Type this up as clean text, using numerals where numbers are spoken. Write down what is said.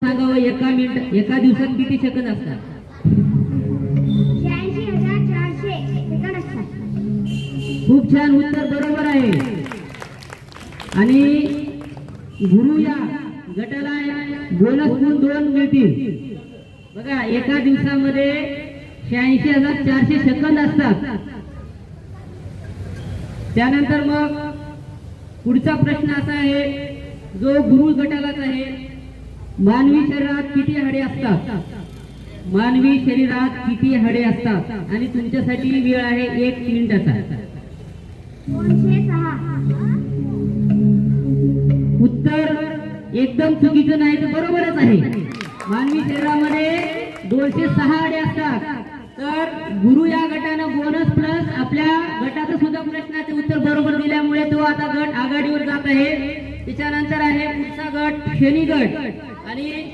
सांगावं एका दिवसात किती सेकंद असतात? 86,400 सेकंद असतात. खूप छान उत्तर बरोबर आहे. आणि गुरु या गटाला बोनस गुण 2 मिळतील. बघा एका दिवसामध्ये 86,400 सेकंद असतात. त्यानंतर मग पुढचा प्रश्न असा आहे जो गुरु गटालाच आहे. मानवी शरीरात किती हाडे असतात? मानवी शरीरात किती हाडे असतात? आणि तुमच्यासाठी वेळ आहे 1 मिनिटाचा. 206. उत्तर एकदम चुकीचं नाही तर बरोबरच आहे. मानवी शरीरामध्ये 206 हाडे असतात. तर गुरु या गटानं बोनस प्लस आपल्या गटाचं सुद्धा प्रश्नाचे उत्तर बरोबर दिल्यामुळे तो आता गट आघाडीवर जात आहे. त्याच्यानंतर आहे पुढचा गट शनी गट. आणि